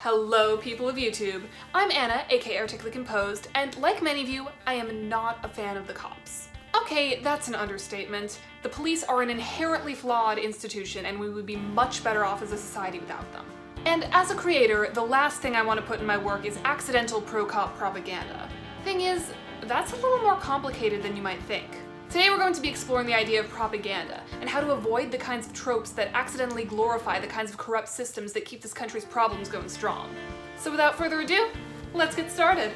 Hello people of YouTube, I'm Anna, aka Articulately Composed, and like many of you, I am not a fan of the cops. Okay, that's an understatement. The police are an inherently flawed institution and we would be much better off as a society without them. And as a creator, the last thing I want to put in my work is accidental pro-cop propaganda. Thing is, that's a little more complicated than you might think. Today we're going to be exploring the idea of propaganda, and how to avoid the kinds of tropes that accidentally glorify the kinds of corrupt systems that keep this country's problems going strong. So without further ado, let's get started.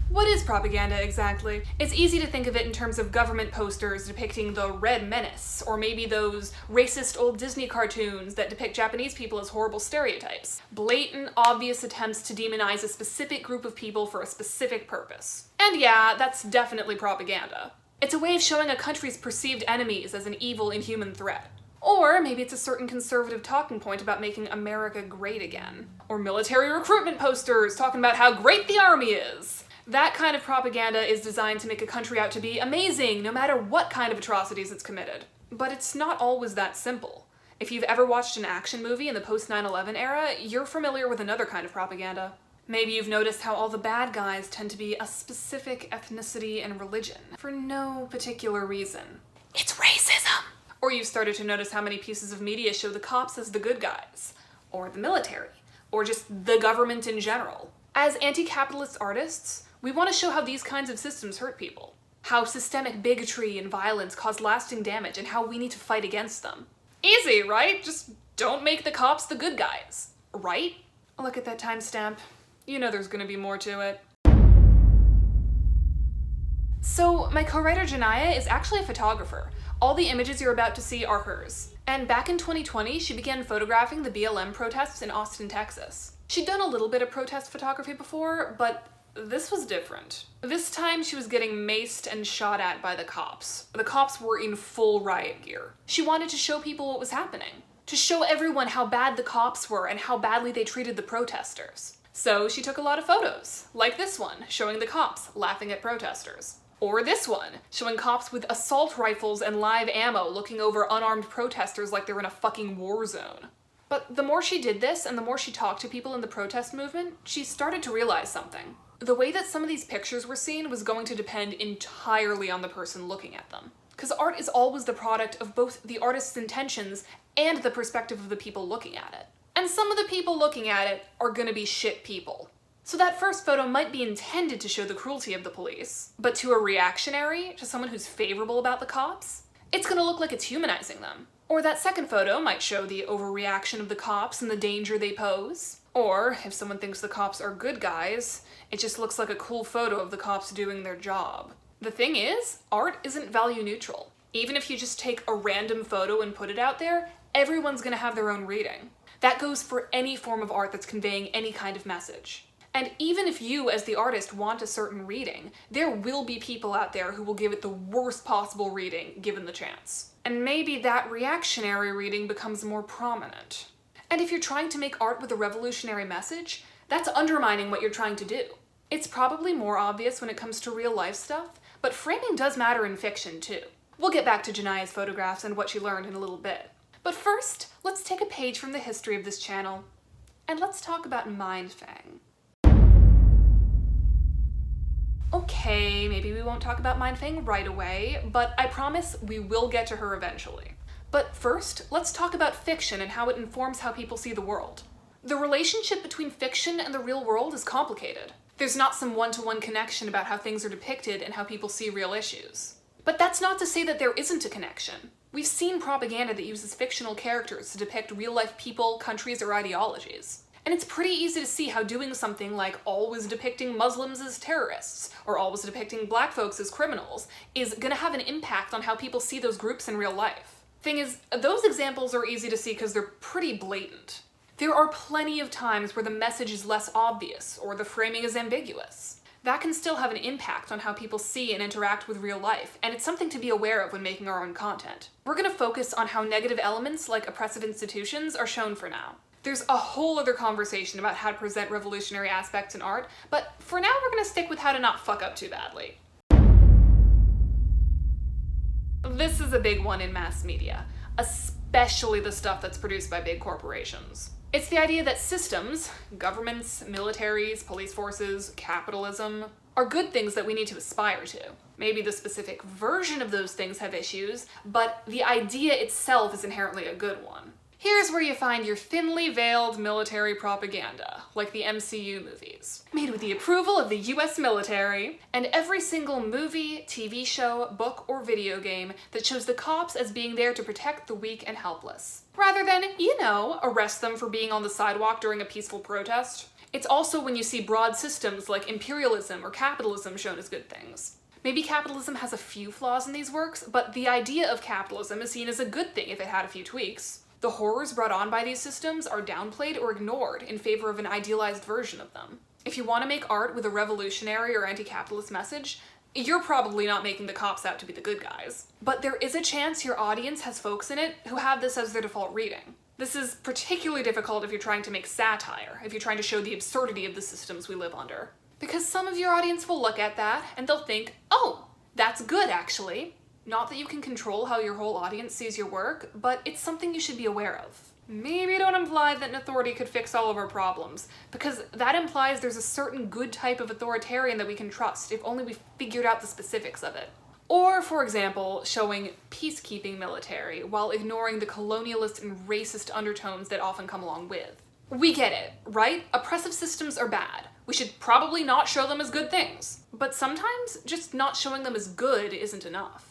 What is propaganda exactly? It's easy to think of it in terms of government posters depicting the Red Menace, or maybe those racist old Disney cartoons that depict Japanese people as horrible stereotypes. Blatant, obvious attempts to demonize a specific group of people for a specific purpose. And yeah, that's definitely propaganda. It's a way of showing a country's perceived enemies as an evil, inhuman threat. Or maybe it's a certain conservative talking point about making America great again. Or military recruitment posters talking about how great the army is. That kind of propaganda is designed to make a country out to be amazing, no matter what kind of atrocities it's committed. But it's not always that simple. If you've ever watched an action movie in the post-9/11 era, you're familiar with another kind of propaganda. Maybe you've noticed how all the bad guys tend to be a specific ethnicity and religion, for no particular reason. It's racism! Or you've started to notice how many pieces of media show the cops as the good guys, or the military, or just the government in general. As anti-capitalist artists, we want to show how these kinds of systems hurt people, how systemic bigotry and violence cause lasting damage, and how we need to fight against them. Easy, right? Just don't make the cops the good guys, right? Look at that timestamp. You know there's gonna be more to it. So, my co-writer Jonaya is actually a photographer. All the images you're about to see are hers. And back in 2020, she began photographing the BLM protests in Austin, Texas. She'd done a little bit of protest photography before, but this was different. This time she was getting maced and shot at by the cops. The cops were in full riot gear. She wanted to show people what was happening. To show everyone how bad the cops were and how badly they treated the protesters. So she took a lot of photos, like this one, showing the cops laughing at protesters. Or this one, showing cops with assault rifles and live ammo looking over unarmed protesters like they were in a fucking war zone. But the more she did this and the more she talked to people in the protest movement, she started to realize something. The way that some of these pictures were seen was going to depend entirely on the person looking at them. Because art is always the product of both the artist's intentions and the perspective of the people looking at it. And some of the people looking at it are gonna be shit people. So that first photo might be intended to show the cruelty of the police, but to a reactionary, to someone who's favorable about the cops, it's gonna look like it's humanizing them. Or that second photo might show the overreaction of the cops and the danger they pose. Or, if someone thinks the cops are good guys, it just looks like a cool photo of the cops doing their job. The thing is, art isn't value neutral. Even if you just take a random photo and put it out there, everyone's gonna have their own reading. That goes for any form of art that's conveying any kind of message. And even if you, as the artist, want a certain reading, there will be people out there who will give it the worst possible reading, given the chance. And maybe that reactionary reading becomes more prominent. And if you're trying to make art with a revolutionary message, that's undermining what you're trying to do. It's probably more obvious when it comes to real life stuff, but framing does matter in fiction too. We'll get back to Jonaya's photographs and what she learned in a little bit. But first, let's take a page from the history of this channel, and let's talk about Mindfang. Okay, maybe we won't talk about Mindfang right away, but I promise we will get to her eventually. But first, let's talk about fiction and how it informs how people see the world. The relationship between fiction and the real world is complicated. There's not some one-to-one connection about how things are depicted and how people see real issues. But that's not to say that there isn't a connection. We've seen propaganda that uses fictional characters to depict real-life people, countries, or ideologies. And it's pretty easy to see how doing something like always depicting Muslims as terrorists, or always depicting black folks as criminals, is gonna have an impact on how people see those groups in real life. Thing is, those examples are easy to see because they're pretty blatant. There are plenty of times where the message is less obvious, or the framing is ambiguous. That can still have an impact on how people see and interact with real life, and it's something to be aware of when making our own content. We're gonna focus on how negative elements like oppressive institutions are shown for now. There's a whole other conversation about how to present revolutionary aspects in art, but for now we're gonna stick with how to not fuck up too badly. This is a big one in mass media, especially the stuff that's produced by big corporations. It's the idea that systems, governments, militaries, police forces, capitalism, are good things that we need to aspire to. Maybe the specific version of those things have issues, but the idea itself is inherently a good one. Here's where you find your thinly veiled military propaganda, like the MCU movies, made with the approval of the US military, and every single movie, TV show, book, or video game that shows the cops as being there to protect the weak and helpless, rather than, arrest them for being on the sidewalk during a peaceful protest. It's also when you see broad systems like imperialism or capitalism shown as good things. Maybe capitalism has a few flaws in these works, but the idea of capitalism is seen as a good thing if it had a few tweaks. The horrors brought on by these systems are downplayed or ignored in favor of an idealized version of them. If you want to make art with a revolutionary or anti-capitalist message, you're probably not making the cops out to be the good guys. But there is a chance your audience has folks in it who have this as their default reading. This is particularly difficult if you're trying to make satire, if you're trying to show the absurdity of the systems we live under. Because some of your audience will look at that and they'll think, oh, that's good actually. Not that you can control how your whole audience sees your work, but it's something you should be aware of. Maybe don't imply that an authority could fix all of our problems, because that implies there's a certain good type of authoritarian that we can trust if only we figured out the specifics of it. Or, for example, showing peacekeeping military while ignoring the colonialist and racist undertones that often come along with. We get it, right? Oppressive systems are bad. We should probably not show them as good things. But sometimes just not showing them as good isn't enough.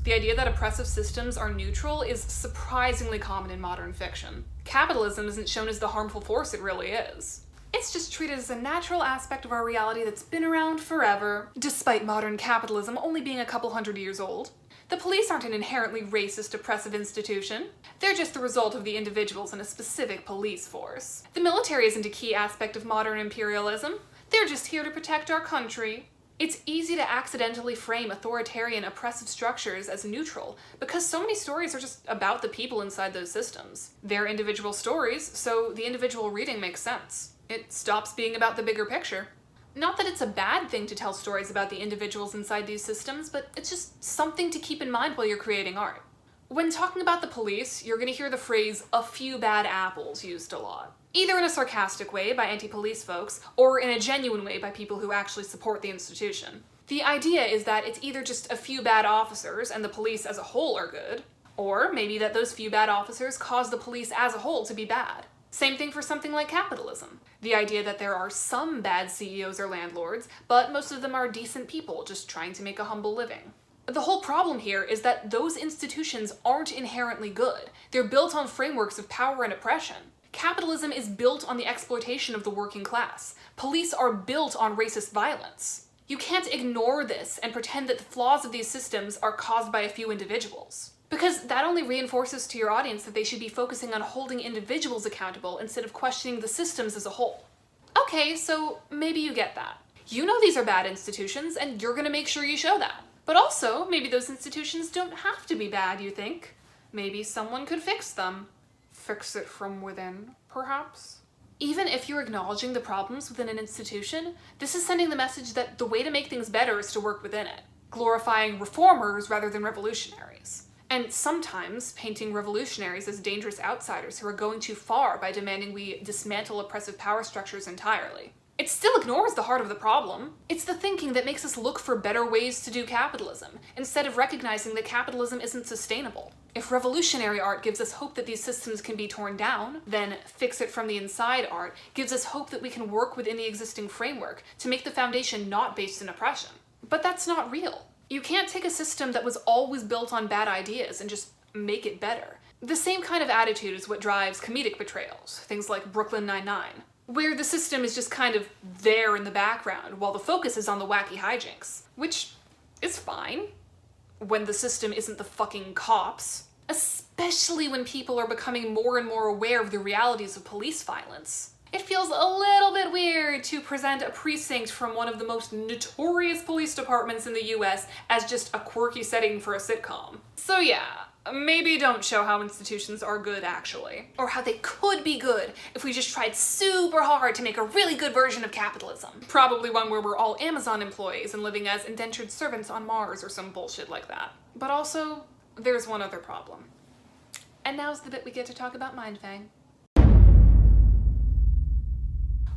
The idea that oppressive systems are neutral is surprisingly common in modern fiction. Capitalism isn't shown as the harmful force it really is. It's just treated as a natural aspect of our reality that's been around forever, despite modern capitalism only being a couple hundred years old. The police aren't an inherently racist, oppressive institution. They're just the result of the individuals in a specific police force. The military isn't a key aspect of modern imperialism. They're just here to protect our country. It's easy to accidentally frame authoritarian, oppressive structures as neutral because so many stories are just about the people inside those systems. They're individual stories, so the individual reading makes sense. It stops being about the bigger picture. Not that it's a bad thing to tell stories about the individuals inside these systems, but it's just something to keep in mind while you're creating art. When talking about the police, you're going to hear the phrase, "a few bad apples," used a lot. Either in a sarcastic way by anti-police folks, or in a genuine way by people who actually support the institution. The idea is that it's either just a few bad officers and the police as a whole are good, or maybe that those few bad officers cause the police as a whole to be bad. Same thing for something like capitalism. The idea that there are some bad CEOs or landlords, but most of them are decent people just trying to make a humble living. The whole problem here is that those institutions aren't inherently good. They're built on frameworks of power and oppression. Capitalism is built on the exploitation of the working class. Police are built on racist violence. You can't ignore this and pretend that the flaws of these systems are caused by a few individuals. Because that only reinforces to your audience that they should be focusing on holding individuals accountable instead of questioning the systems as a whole. Okay, so maybe you get that. You know these are bad institutions, and you're gonna make sure you show that. But also, maybe those institutions don't have to be bad, you think. Maybe someone could fix them. Fix it from within, perhaps? Even if you're acknowledging the problems within an institution, this is sending the message that the way to make things better is to work within it, glorifying reformers rather than revolutionaries. And sometimes painting revolutionaries as dangerous outsiders who are going too far by demanding we dismantle oppressive power structures entirely. It still ignores the heart of the problem. It's the thinking that makes us look for better ways to do capitalism, instead of recognizing that capitalism isn't sustainable. If revolutionary art gives us hope that these systems can be torn down, then fix it from the inside art gives us hope that we can work within the existing framework to make the foundation not based in oppression. But that's not real. You can't take a system that was always built on bad ideas and just make it better. The same kind of attitude is what drives comedic portrayals, things like Brooklyn Nine-Nine, where the system is just kind of there in the background while the focus is on the wacky hijinks, which is fine when the system isn't the fucking cops, especially when people are becoming more and more aware of the realities of police violence. It feels a little bit weird to present a precinct from one of the most notorious police departments in the US as just a quirky setting for a sitcom. So yeah, maybe don't show how institutions are good actually, or how they could be good if we just tried super hard to make a really good version of capitalism. Probably one where we're all Amazon employees and living as indentured servants on Mars or some bullshit like that. But also, there's one other problem. And now's the bit we get to talk about Mindfang.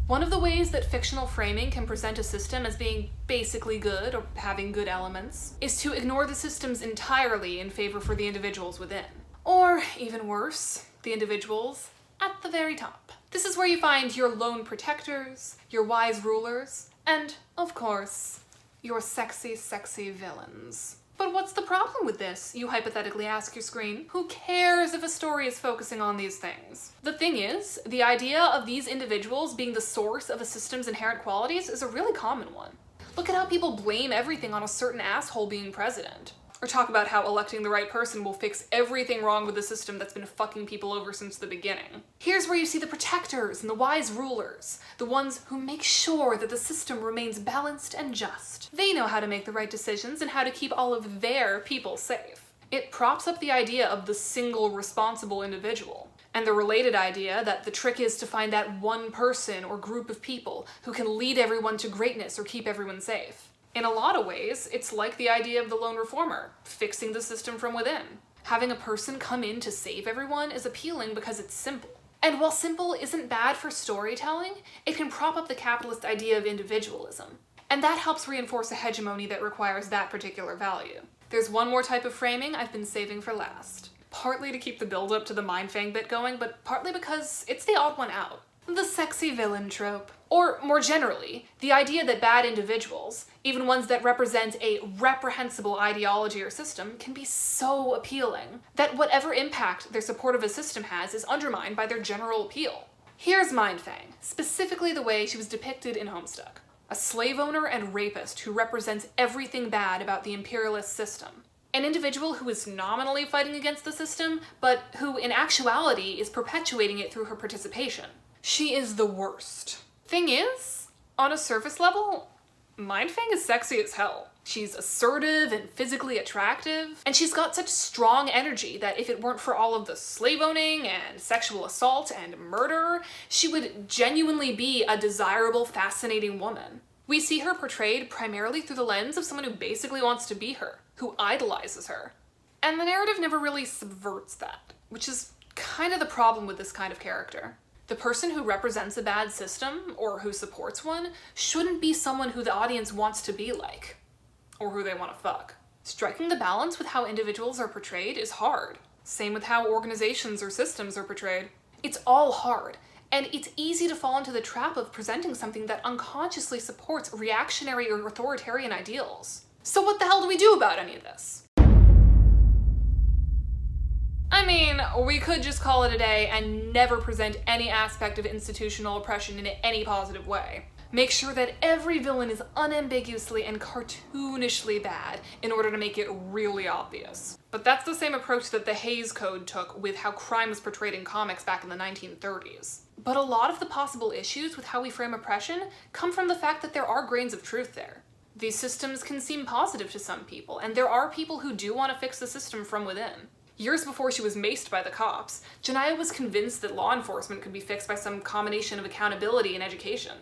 One of the ways that fictional framing can present a system as being basically good or having good elements is to ignore the systems entirely in favor for the individuals within. Or, even worse, the individuals at the very top. This is where you find your lone protectors, your wise rulers, and, of course, your sexy, sexy villains. But what's the problem with this, you hypothetically ask your screen? Who cares if a story is focusing on these things? The thing is, the idea of these individuals being the source of a system's inherent qualities is a really common one. Look at how people blame everything on a certain asshole being president. Or talk about how electing the right person will fix everything wrong with the system that's been fucking people over since the beginning. Here's where you see the protectors and the wise rulers, the ones who make sure that the system remains balanced and just. They know how to make the right decisions and how to keep all of their people safe. It props up the idea of the single responsible individual, and the related idea that the trick is to find that one person or group of people who can lead everyone to greatness or keep everyone safe. In a lot of ways, it's like the idea of the lone reformer, fixing the system from within. Having a person come in to save everyone is appealing because it's simple. And while simple isn't bad for storytelling, it can prop up the capitalist idea of individualism. And that helps reinforce a hegemony that requires that particular value. There's one more type of framing I've been saving for last. Partly to keep the build-up to the Mindfang bit going, but partly because it's the odd one out. The sexy villain trope. Or, more generally, the idea that bad individuals, even ones that represent a reprehensible ideology or system, can be so appealing that whatever impact their support of a system has is undermined by their general appeal. Here's Mindfang, specifically the way she was depicted in Homestuck. A slave owner and rapist who represents everything bad about the imperialist system. An individual who is nominally fighting against the system, but who in actuality is perpetuating it through her participation. She is the worst. Thing is, on a surface level, Mindfang is sexy as hell. She's assertive and physically attractive, and she's got such strong energy that if it weren't for all of the slave owning and sexual assault and murder, she would genuinely be a desirable, fascinating woman. We see her portrayed primarily through the lens of someone who basically wants to be her, who idolizes her. And the narrative never really subverts that, which is kind of the problem with this kind of character. The person who represents a bad system, or who supports one, shouldn't be someone who the audience wants to be like, or who they want to fuck. Striking the balance with how individuals are portrayed is hard. Same with how organizations or systems are portrayed. It's all hard, and it's easy to fall into the trap of presenting something that unconsciously supports reactionary or authoritarian ideals. So what the hell do we do about any of this? I mean, we could just call it a day and never present any aspect of institutional oppression in any positive way. Make sure that every villain is unambiguously and cartoonishly bad in order to make it really obvious. But that's the same approach that the Hays Code took with how crime was portrayed in comics back in the 1930s. But a lot of the possible issues with how we frame oppression come from the fact that there are grains of truth there. These systems can seem positive to some people, and there are people who do want to fix the system from within. Years before she was maced by the cops, Jonaya was convinced that law enforcement could be fixed by some combination of accountability and education.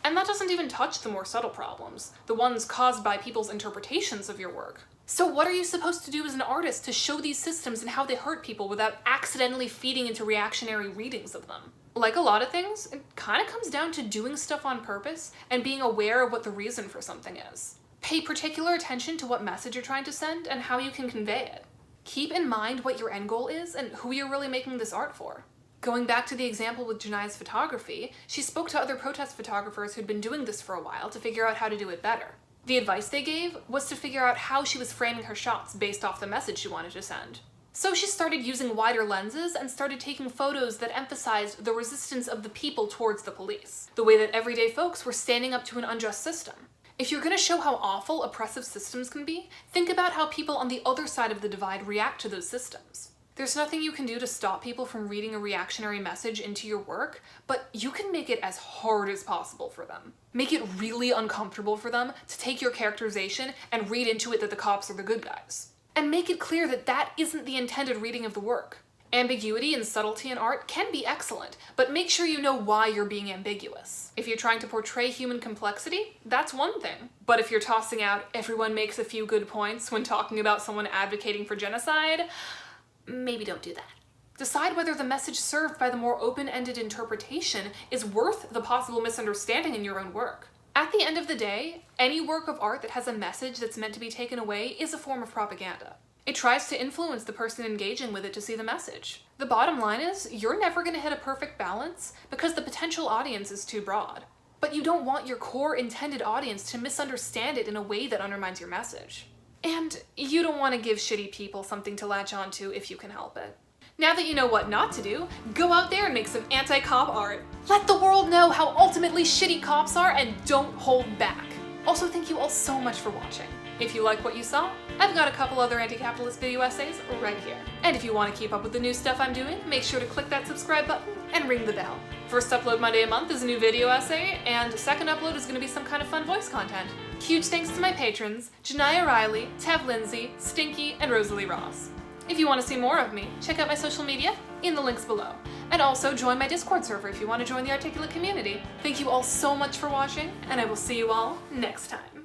And that doesn't even touch the more subtle problems, the ones caused by people's interpretations of your work. So what are you supposed to do as an artist to show these systems and how they hurt people without accidentally feeding into reactionary readings of them? Like a lot of things, it kind of comes down to doing stuff on purpose and being aware of what the reason for something is. Pay particular attention to what message you're trying to send and how you can convey it. Keep in mind what your end goal is and who you're really making this art for. Going back to the example with Jonaya's photography, she spoke to other protest photographers who'd been doing this for a while to figure out how to do it better. The advice they gave was to figure out how she was framing her shots based off the message she wanted to send. So she started using wider lenses and started taking photos that emphasized the resistance of the people towards the police, the way that everyday folks were standing up to an unjust system. If you're going to show how awful oppressive systems can be, think about how people on the other side of the divide react to those systems. There's nothing you can do to stop people from reading a reactionary message into your work, but you can make it as hard as possible for them. Make it really uncomfortable for them to take your characterization and read into it that the cops are the good guys. And make it clear that that isn't the intended reading of the work. Ambiguity and subtlety in art can be excellent, but make sure you know why you're being ambiguous. If you're trying to portray human complexity, that's one thing. But if you're tossing out everyone makes a few good points when talking about someone advocating for genocide, maybe don't do that. Decide whether the message served by the more open-ended interpretation is worth the possible misunderstanding in your own work. At the end of the day, any work of art that has a message that's meant to be taken away is a form of propaganda. It tries to influence the person engaging with it to see the message. The bottom line is, you're never going to hit a perfect balance because the potential audience is too broad. But you don't want your core intended audience to misunderstand it in a way that undermines your message. And you don't want to give shitty people something to latch onto if you can help it. Now that you know what not to do, go out there and make some anti-cop art. Let the world know how ultimately shitty cops are and don't hold back. Also, thank you all so much for watching. If you like what you saw, I've got a couple other anti-capitalist video essays right here. And if you want to keep up with the new stuff I'm doing, make sure to click that subscribe button and ring the bell. First upload Monday a month is a new video essay, and second upload is going to be some kind of fun voice content. Huge thanks to my patrons, Jonaya Riley, Tev Linsey, Stinky, and Rosalie Ross. If you want to see more of me, check out my social media in the links below. And also join my Discord server if you want to join the Articulate community. Thank you all so much for watching, and I will see you all next time.